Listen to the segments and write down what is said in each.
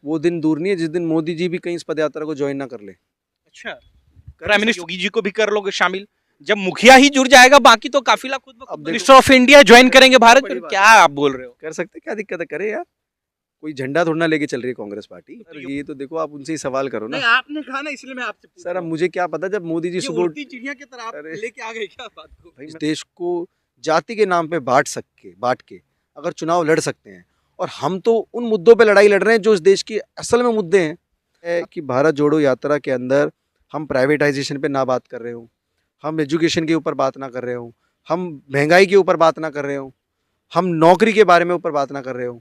वो दिन दूर नहीं है जिस दिन मोदी जी भी कहीं इस पदयात्रा को ज्वाइन ना कर ले। अच्छा, प्राइम मिनिस्टर योगी जी को भी कर लोगे शामिल? जब मुखिया ही जुड़ जाएगा, बाकी तो काफिला खुद ब खुद अब मिनिस्टर ऑफ इंडिया ज्वाइन करेंगे भारत। फिर क्या आप बोल रहे हो? कर सकते, क्या दिक्कत है, करे यार। कोई झंडा थोड़ा ना लेके चल रही है कांग्रेस पार्टी। ये तो देखो, आप उनसे ही सवाल करो ना। नहीं, आपने कहा ना, इसलिए मैं आपसे पूछ सर रहा अब हूं। मुझे क्या पता, जब मोदी जी ये सुबह उड़ती चिड़िया की तरह आप अरे लेके आ गए क्या बात को? भाई, इस देश को जाति के नाम पे बांट के अगर चुनाव लड़ सकते हैं, और हम तो उन मुद्दों पे लड़ाई लड़ रहे हैं जो इस देश के असल में मुद्दे हैं। है कि भारत जोड़ो यात्रा के अंदर हम प्राइवेटाइजेशन पे ना बात कर रहे हो, हम एजुकेशन के ऊपर बात ना कर रहे हो, हम महंगाई के ऊपर बात ना कर रहे हो, हम नौकरी के बारे में ऊपर बात ना कर रहे हो,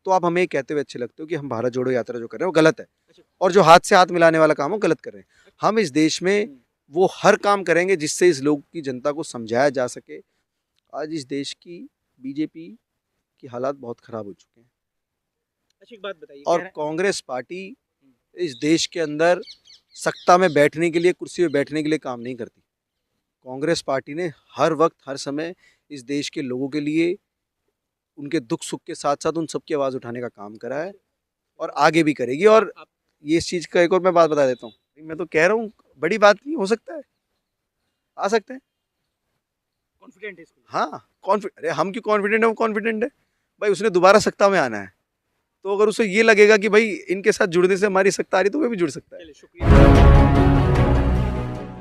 तो आप हमें कहते हुए अच्छे लगते हो कि हम भारत जोड़ो यात्रा जो कर रहे हैं वो गलत है, और जो हाथ से हाथ मिलाने वाला काम हो गलत कर रहे हैं। हम इस देश में वो हर काम करेंगे जिससे इस लोग की जनता को समझाया जा सके। आज इस देश की बीजेपी की हालात बहुत ख़राब हो चुके हैं, अच्छा, एक बात बताइए, और कांग्रेस पार्टी इस देश के अंदर सत्ता में बैठने के लिए, कुर्सी में बैठने के लिए काम नहीं करती। कांग्रेस पार्टी ने हर वक्त हर समय इस देश के लोगों के लिए, उनके दुख सुख के साथ साथ उन सबकी आवाज़ उठाने का काम करा है, और आगे भी करेगी। और ये इस चीज़ का एक और मैं बात बता देता हूँ, मैं तो कह रहा हूँ बड़ी बात नहीं हो सकता है, आ सकते हैं। कॉन्फिडेंट है इसको? हाँ, अरे हम क्यों कॉन्फिडेंट है, वो कॉन्फिडेंट है भाई। उसने दोबारा सत्ता में आना है, तो अगर उसे ये लगेगा कि भाई इनके साथ जुड़ने से हमारी सत्ता आ रही, तो वो भी जुड़ सकता है। चलिए, शुक्रिया।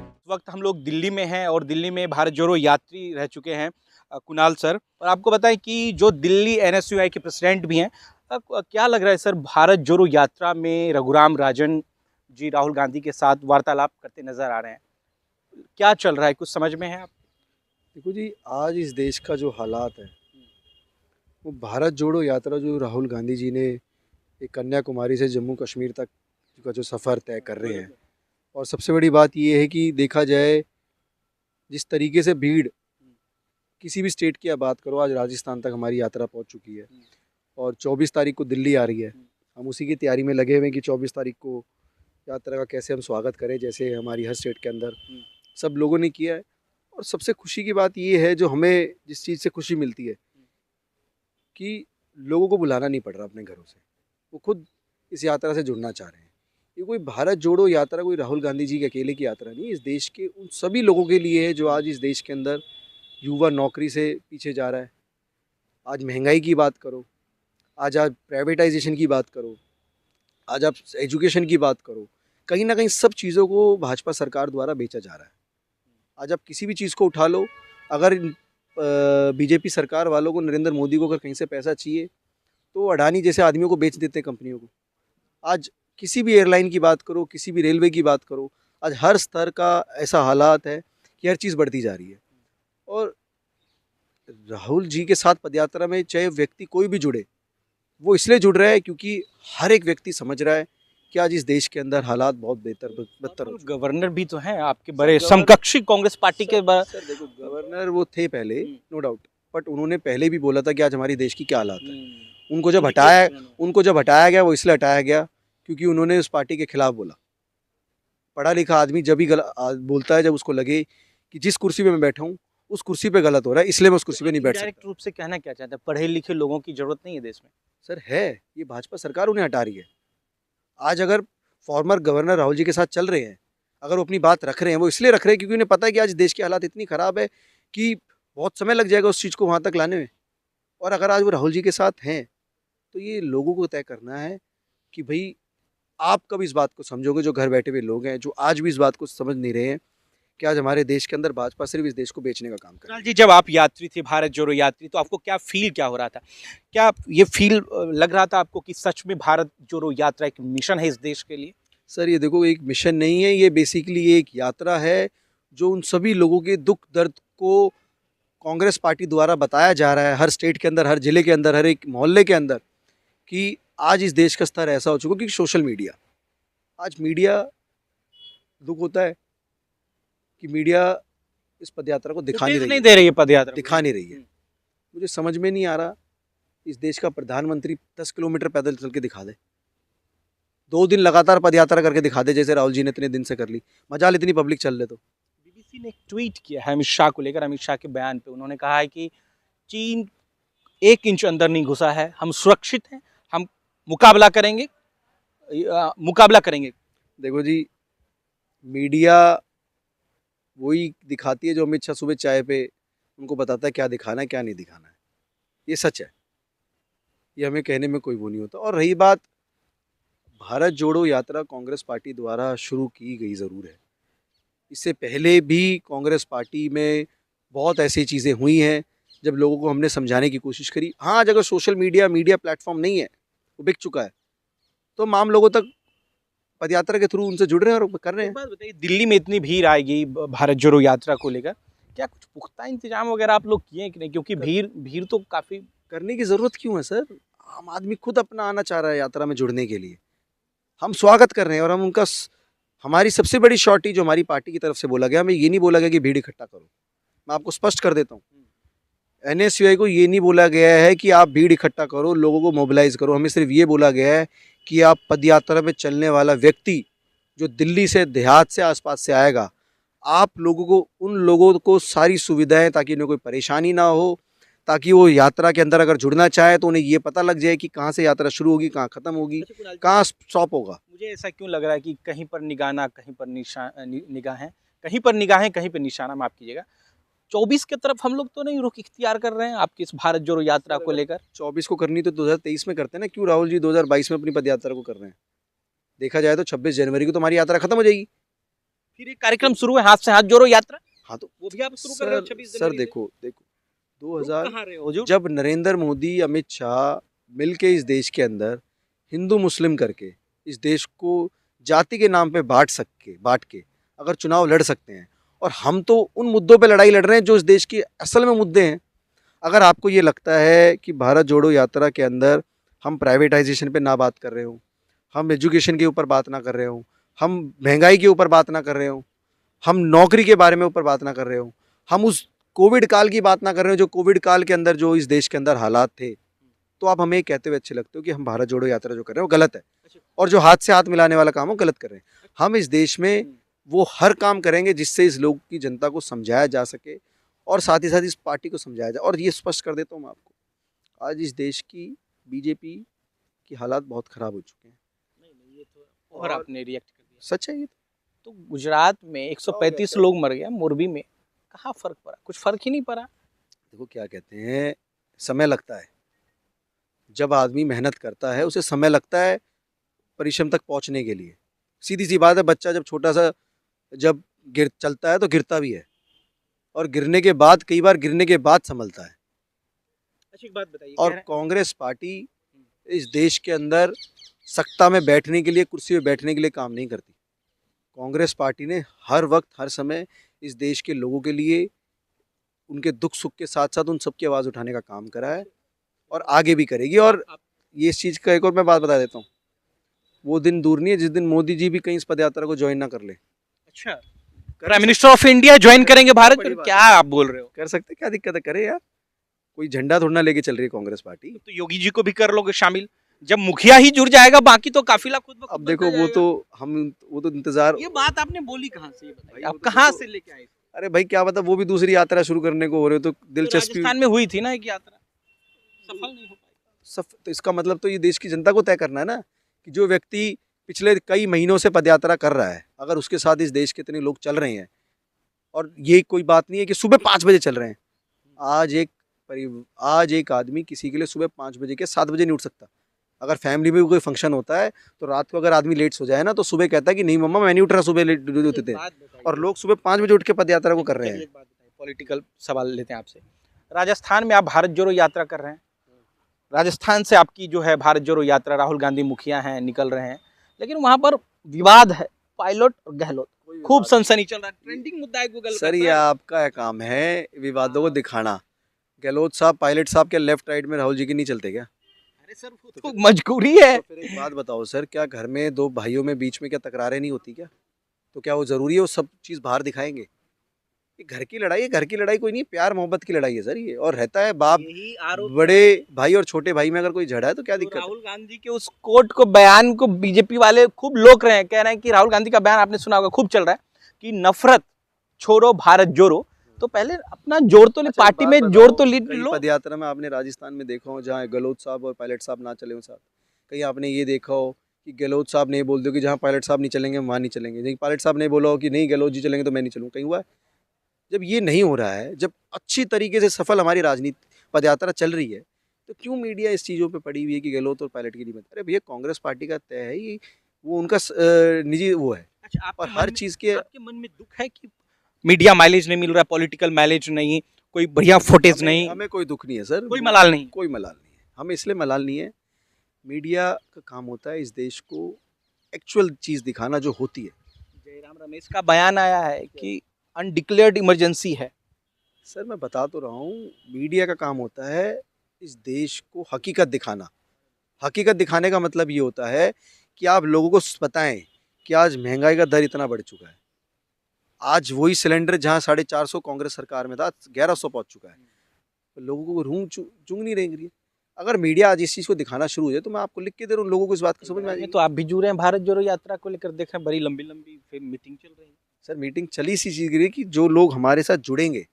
इस वक्त हम लोग दिल्ली में हैं और दिल्ली में भारत जोड़ो यात्री रह चुके हैं कुणाल सर। और आपको बताएं कि जो दिल्ली एनएसयूआई के प्रेसिडेंट भी हैं, क्या लग रहा है सर, भारत जोड़ो यात्रा में रघुराम राजन जी राहुल गांधी के साथ वार्तालाप करते नजर आ रहे हैं, क्या चल रहा है, कुछ समझ में है आप? देखो जी, आज इस देश का जो हालात है, वो भारत जोड़ो यात्रा जो राहुल गांधी जी ने एक कन्याकुमारी से जम्मू कश्मीर तक का जो सफ़र तय कर रहे हैं, और सबसे बड़ी बात ये है कि देखा जाए जिस तरीके से भीड़, किसी भी स्टेट की आप बात करो, आज राजस्थान तक हमारी यात्रा पहुंच चुकी है, और 24 तारीख को दिल्ली आ रही है। हम उसी की तैयारी में लगे हुए हैं कि 24 तारीख को यात्रा का कैसे हम स्वागत करें, जैसे हमारी हर स्टेट के अंदर सब लोगों ने किया है। और सबसे खुशी की बात ये है, जो हमें जिस चीज़ से खुशी मिलती है, कि लोगों को बुलाना नहीं पड़ रहा अपने घरों से, वो खुद इस यात्रा से जुड़ना चाह रहे हैं। ये कोई भारत जोड़ो यात्रा कोई राहुल गांधी जी के अकेले की यात्रा नहीं है, इस देश के उन सभी लोगों के लिए है जो आज इस देश के अंदर युवा नौकरी से पीछे जा रहा है। आज महंगाई की बात करो, आज आप प्राइवेटाइजेशन की बात करो, आज आप एजुकेशन की बात करो, कहीं ना कहीं सब चीज़ों को भाजपा सरकार द्वारा बेचा जा रहा है। आज आप किसी भी चीज़ को उठा लो, अगर बीजेपी सरकार वालों को, नरेंद्र मोदी को अगर कहीं से पैसा चाहिए, तो अडानी जैसे आदमियों को बेच देते हैं कंपनियों को। आज किसी भी एयरलाइन की बात करो, किसी भी रेलवे की बात करो, आज हर स्तर का ऐसा हालात है कि हर चीज़ बढ़ती जा रही है। और राहुल जी के साथ पदयात्रा में चाहे व्यक्ति कोई भी जुड़े, वो इसलिए जुड़ रहा है क्योंकि हर एक व्यक्ति समझ रहा है कि आज इस देश के अंदर हालात बहुत बदतर हो चुके हैं। गवर्नर भी तो हैं आपके बड़े समकक्षी कांग्रेस पार्टी के सर देखो, गवर्नर वो थे पहले, नो डाउट, बट उन्होंने पहले भी बोला था कि आज हमारी देश की क्या हालात है। उनको जब हटाया गया, वो इसलिए हटाया गया क्योंकि उन्होंने उस पार्टी के खिलाफ बोला। पढ़ा लिखा आदमी जब ही बोलता है, जब उसको लगे कि जिस कुर्सी पे मैं बैठा हूँ उस कुर्सी पे गलत हो रहा है, इसलिए मैं उस कुर्सी पे नहीं बैठ सकता। डायरेक्ट रूप से कहना क्या चाहते हैं, पढ़े लिखे लोगों की जरूरत नहीं है देश में? सर है, ये भाजपा सरकार उन्हें हटा रही है। आज अगर फॉर्मर गवर्नर राहुल जी के साथ चल रहे हैं, अगर वो अपनी बात रख रहे हैं, वो इसलिए रख रहे हैं क्योंकि उन्हें पता है कि आज देश की हालात इतनी ख़राब है कि बहुत समय लग जाएगा उस चीज़ को वहाँ तक लाने में। और अगर आज वो राहुल जी के साथ हैं, तो ये लोगों को तय करना है कि भाई आप कब इस बात को समझोगे, जो घर बैठे हुए लोग हैं, जो आज भी इस बात को समझ नहीं रहे हैं कि आज हमारे देश के अंदर भाजपा सिर्फ इस देश को बेचने का काम कर रही है। जी, जब आप यात्री थे, भारत जोड़ो यात्री, तो आपको क्या फील क्या हो रहा था? क्या ये फील लग रहा था आपको कि सच में भारत जोड़ो यात्रा एक मिशन है इस देश के लिए? सर ये देखो, एक मिशन नहीं है, ये बेसिकली एक यात्रा है जो उन सभी लोगों के दुख दर्द को कांग्रेस पार्टी द्वारा बताया जा रहा है, हर स्टेट के अंदर, हर जिले के अंदर, हर एक मोहल्ले के अंदर, कि आज इस देश का स्तर ऐसा हो चुका है कि सोशल मीडिया, आज मीडिया, दुख होता है कि मीडिया इस पदयात्रा को दिखा नहीं रही नहीं दे रही है पदयात्रा, दिखा नहीं रही है। मुझे समझ में नहीं आ रहा, इस देश का प्रधानमंत्री 10 किलोमीटर पैदल चल के दिखा दे, 2 दिन लगातार पदयात्रा करके दिखा दे, जैसे राहुल जी ने इतने दिन से कर ली। मजाल इतनी पब्लिक चल रहे तो। बीबीसी ने एक ट्वीट किया है अमित शाह को लेकर, अमित शाह के बयान पे उन्होंने कहा है कि चीन 1 इंच अंदर नहीं घुसा है, हम सुरक्षित हैं, हम मुकाबला करेंगे, मुकाबला करेंगे? देखो जी, मीडिया वही दिखाती है जो अमित शाह सुबह चाय पे उनको बताता है क्या दिखाना है क्या नहीं दिखाना है। ये सच है, ये हमें कहने में कोई वो नहीं होता। और रही बात, भारत जोड़ो यात्रा कांग्रेस पार्टी द्वारा शुरू की गई ज़रूर है। इससे पहले भी कांग्रेस पार्टी में बहुत ऐसी चीज़ें हुई हैं जब लोगों को हमने समझाने की कोशिश करी। हाँ, आज अगर सोशल मीडिया प्लेटफॉर्म नहीं है, वो बिक चुका है, तो हम आम लोगों तक पदयात्रा के थ्रू उनसे जुड़ रहे हैं और कर रहे एक हैं। बात बताइए, दिल्ली में इतनी भीड़ आएगी भारत जोड़ो यात्रा को लेकर, क्या कुछ पुख्ता इंतजाम वगैरह आप लोग किए हैं कि नहीं? क्योंकि भीड़ भीड़ तो काफी। करने की ज़रूरत क्यों है सर? आम आदमी खुद अपना आना चाह रहा है यात्रा में जुड़ने के लिए। हम स्वागत कर रहे हैं और हम उनका हमारी सबसे बड़ी शॉर्टी जो हमारी पार्टी की तरफ से बोला गया, हमें ये नहीं बोला गया कि भीड़ इकट्ठा करो। मैं आपको स्पष्ट कर देता हूँ, एनएसयूआई को ये नहीं बोला गया है कि आप भीड़ इकट्ठा करो, लोगों को मोबिलाइज करो। हमें सिर्फ ये बोला गया है कि आप पदयात्रा में चलने वाला व्यक्ति जो दिल्ली से देहात से आसपास से आएगा, आप लोगों को उन लोगों को सारी सुविधाएं, ताकि उन्हें कोई परेशानी ना हो, ताकि वो यात्रा के अंदर अगर जुड़ना चाहे तो उन्हें ये पता लग जाए कि कहाँ से यात्रा शुरू होगी, कहाँ ख़त्म होगी, अच्छा कुणाल जी, कहाँ स्टॉप होगा। मुझे ऐसा क्यों लग रहा है कि कहीं पर निगाना, कहीं पर निगाहें, कहीं पर निगाहें, कहीं पर निशाना, माफ कीजिएगा, 24 की तरफ हम लोग तो नहीं रुख इख्तियार कर रहे हैं आपकी इस भारत जोड़ो यात्रा को लेकर? 24 को करनी तो 2023 में करते हैं ना, क्यों राहुल जी 2022 में अपनी पदयात्रा को कर रहे हैं? देखा जाए तो 26 जनवरी को तो हमारी यात्रा खत्म हो जाएगी। फिर एक कार्यक्रम शुरू है, हाथ से हाथ जोड़ो यात्रा, हाँ तो वो भी आप शुरू कर रहे हो 26 सर जनवरी से? देखो देखो, रुक 2000 कहाँ रहे हो जो? जब नरेंद्र मोदी अमित शाह मिल के इस देश के अंदर हिंदू मुस्लिम करके इस देश को जाति के नाम पे बांट के अगर चुनाव लड़ सकते हैं, और हम तो उन मुद्दों पे लड़ाई लड़ रहे हैं जो इस देश के असल में मुद्दे हैं। अगर आपको ये लगता है कि भारत जोड़ो यात्रा के अंदर हम प्राइवेटाइजेशन पे ना बात कर रहे हो, हम एजुकेशन के ऊपर बात ना कर रहे हो, हम महंगाई के ऊपर बात ना कर रहे हो, हम नौकरी के बारे में ऊपर बात ना कर रहे हो, हम उस कोविड काल की बात ना कर रहे हो जो कोविड काल के अंदर जो इस देश के अंदर हालात थे, तो आप हमें कहते हुए अच्छे लगते हो कि हम भारत जोड़ो यात्रा जो कर रहे हैं वो गलत है, और जो हाथ से हाथ मिलाने वाला काम हो गलत कर रहे हैं। हम इस देश में वो हर काम करेंगे जिससे इस लोग की जनता को समझाया जा सके और साथ ही साथ इस पार्टी को समझाया जाए। और ये स्पष्ट कर देता हूँ मैं आपको, आज इस देश की बीजेपी की हालात बहुत ख़राब हो चुके हैं। नहीं, ये तो और आपने रिएक्ट कर दिया। सच है ये तो गुजरात में 135 लोग मर गए, मोरबी में कहाँ फर्क पड़ा? कुछ फर्क ही नहीं पड़ा। देखो क्या कहते हैं, समय लगता है। जब आदमी मेहनत करता है उसे समय लगता है परिश्रम तक पहुंचने के लिए। सीधी सी बात है, बच्चा जब छोटा सा जब गिर चलता है तो गिरता भी है, और गिरने के बाद कई बार गिरने के बाद संभलता है। अच्छा एक बात बताइए, और कांग्रेस पार्टी इस देश के अंदर सत्ता में बैठने के लिए, कुर्सी पे बैठने के लिए काम नहीं करती। कांग्रेस पार्टी ने हर वक्त हर समय इस देश के लोगों के लिए उनके दुख सुख के साथ साथ उन सबकी आवाज़ उठाने का काम करा है और आगे भी करेगी। और ये इस चीज़ का एक और मैं बात बता देता हूँ, वो दिन दूर नहीं है जिस दिन मोदी जी भी कहीं इस पदयात्रा को ज्वाइन ना कर ले। अच्छा prime minister of India join करेंगे भारत? बड़ी बात क्या आप बोल रहे हो? कर सकते, क्या दिक्कत है, करे यार। कोई झंडा थोड़ा ना लेके चल रही है कांग्रेस पार्टी। तो योगी जी को भी कर लोगे शामिल? जब मुखिया ही जुड़ जाएगा, बाकी तो काफिला खुद ब खुद अब देखो बनता वो जाएगा। तो वो तो इंतजार। ये बात आपने बोली कहाँ से? ये बताइए, भाई, आप वो तो कहाँ देखो- से लेके आए? अरे भाई क्या पता वो भी दूसरी यात्रा शुरू करने को हो रहे हो तो तो दिलचस्पी। राजस्थान में हुई थी ना एक यात्रा, सफल नहीं हो पाई। तो इसका मतलब तो ये देश की जनता को तय करना है ना, कि जो व्यक्ति पिछले कई महीनों से पदयात्रा कर रहा है, अगर उसके साथ इस देश के इतने लोग चल रहे हैं, और ये कोई बात नहीं है कि सुबह 5 बजे चल रहे हैं। आज एक आदमी किसी के लिए सुबह 5 बजे के 7 बजे नहीं उठ सकता। अगर फैमिली में कोई फंक्शन होता है तो रात को अगर आदमी लेट सो जाए ना, तो सुबह कहता है कि नहीं मम्मा मैं नहीं उठ रहा, सुबह लेट होते थे। और लोग सुबह 5 बजे उठ के पदयात्रा को कर रहे हैं। पॉलिटिकल सवाल लेते हैं आपसे। राजस्थान में आप भारत जोड़ो यात्रा कर रहे हैं, राजस्थान से आपकी जो है भारत जोड़ो यात्रा, राहुल गांधी मुखिया हैं, निकल रहे हैं, लेकिन वहां पर विवाद है, पायलट और गहलोत, खूब सनसनी चल रहा है, ट्रेंडिंग मुद्दा है गूगल सर ये आपका काम है विवादों को दिखाना। गहलोत साहब, पायलट साहब के लेफ्ट राइट में राहुल जी के नहीं चलते क्या? अरे सर वो तो मजबूरी है। तो फिर एक बात बताओ सर, क्या घर में दो भाइयों में बीच में क्या तकरारें नहीं होती क्या? तो क्या वो जरूरी है वो सब चीज़ बाहर दिखाएंगे? ये घर की लड़ाई है, घर की लड़ाई कोई नहीं, प्यार मोहब्बत की लड़ाई है सर ये। और रहता है बाप यही आरोप बड़े भाई और छोटे भाई में अगर कोई झड़ा है तो क्या तो दिक्कत है? राहुल गांधी के उस कोर्ट को, बयान को बीजेपी वाले खूब लोक रहे हैं, कह रहे हैं कि राहुल गांधी का बयान आपने सुना होगा, खूब चल रहा है कि नफरत छोड़ो भारत जोड़ो। तो पहले अपना जोड़ तो ले, अच्छा, पार्टी बात में बताओ, जोड़ तो लीड कहीं लो। पदयात्रा में आपने राजस्थान में देखा हो जहाँ गहलोत साहब और पायलट साहब ना चले हो साथ? कहीं आपने ये देखा हो कि गहलोत साहब ने बोल दो कि जहाँ पायलट साहब नहीं चलेंगे वहाँ नहीं चलेंगे, नहीं पायलट साहब ने बोला हो कि नहीं गहलोत जी चलेंगे तो मैं नहीं चलूँ, कहीं हुआ है? जब ये नहीं हो रहा है, जब अच्छी तरीके से सफल हमारी राजनीति पदयात्रा चल रही है, तो क्यों मीडिया इस चीज़ों पे पड़ी हुई है कि गहलोत और पायलट की नहीं बनती? अरे भैया कांग्रेस पार्टी का तय है, ये वो उनका निजी वो है। अच्छा, और हर चीज़ के आपके मन में दुख है कि मीडिया माइलेज नहीं मिल रहा, पॉलिटिकल माइलेज नहीं, कोई बढ़िया फुटेज हमें नहीं, हमें कोई दुख नहीं है सर, कोई मलाल नहीं? कोई मलाल नहीं है, हमें इसलिए मलाल नहीं है। मीडिया का काम होता है इस देश को एक्चुअल चीज़ दिखाना जो होती है। जयराम रमेश का बयान आया है कि अनडिक्लेयर्ड इमरजेंसी है। सर मैं बता तो रहा हूँ, मीडिया का काम होता है इस देश को हकीकत दिखाना। हकीकत दिखाने का मतलब ये होता है कि आप लोगों को बताएं कि आज महंगाई का दर इतना बढ़ चुका है। आज वही सिलेंडर जहाँ 450 कांग्रेस सरकार में था 1100 पहुँच चुका है। तो लोगों को रूह चुंग नहीं रही है। अगर मीडिया आज इस चीज़ को दिखाना शुरू हो जाए तो मैं आपको लिख के दे रहा हूँ, लोगों को इस बात की समझ में आ में जाएगी। तो आप भी जुड़े हैं भारत जोड़ो यात्रा को लेकर, देख रहे हैं बड़ी लंबी लंबी फिर मीटिंग चल रही है। सर मीटिंग चली सी चीज़ की कि जो लोग हमारे साथ जुड़ेंगे,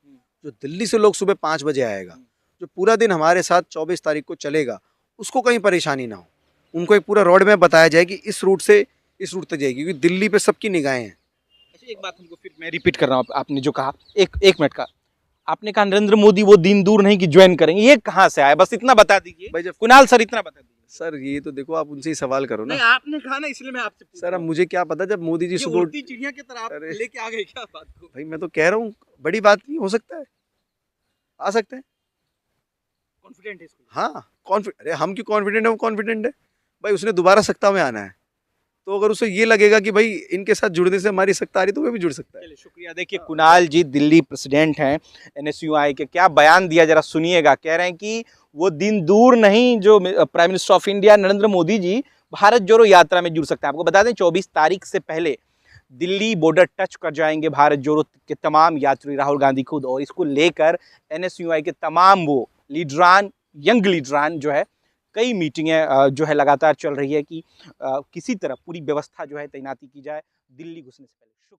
जो दिल्ली से लोग सुबह 5 बजे आएगा, जो पूरा दिन हमारे साथ 24 तारीख को चलेगा, उसको कहीं परेशानी ना हो। उनको एक पूरा रोड मैप बताया जाए कि इस रूट से इस रूट तक जाएगी, क्योंकि दिल्ली पे सबकी निगाहें हैं। अच्छा, एक बात हमको फिर मैं रिपीट कर रहा हूँ, आपने जो कहा, एक मिनट का, आपने कहा नरेंद्र मोदी वो दिन दूर नहीं कि ज्वाइन करेंगे, ये कहाँ से आया? बस इतना बता दीजिए भाई जब कुणाल सर, इतना बता दीजिए। सर ये तो देखो आप उनसे ही सवाल करो ना। नहीं, आपने कहा ना, इसलिए मैं आपसे पूछ सर रहा अब हूँ। मुझे क्या पता जब मोदी जी ये सुबह उड़ती चिड़िया की तरह आप अरे। लेके आ गए क्या बात को? भाई मैं तो कह रहा हूँ बड़ी बात नहीं हो सकता है, आ सकते हैं। कॉन्फिडेंट है इसको? हाँ अरे हम क्यों कॉन्फिडेंट है, वो कॉन्फिडेंट है। भाई उसने दोबारा सत्ता में आना है, तो अगर उसे ये लगेगा कि भाई इनके साथ जुड़ने से हमारी सत्ता आ रही तो वो भी जुड़ सकता है। चलिए शुक्रिया। देखिए कुणाल जी दिल्ली प्रेसिडेंट हैं एनएसयूआई के, क्या बयान दिया जरा सुनिएगा। कह रहे हैं कि वो दिन दूर नहीं जो prime minister of India Narendra Modi ji Bharat Jodo Yatra में जुड़ सकते हैं। आपको बता दें 24 तारीख से पहले दिल्ली बॉर्डर टच कर जाएंगे भारत जोड़ो के तमाम यात्री, राहुल गांधी खुद, और इसको लेकर एनएसयूआई के तमाम वो लीडरान, यंग लीडरान जो है, कई मीटिंगें जो है लगातार चल रही है कि किसी तरह पूरी व्यवस्था जो है तैनाती की जाए दिल्ली घुसने से पहले।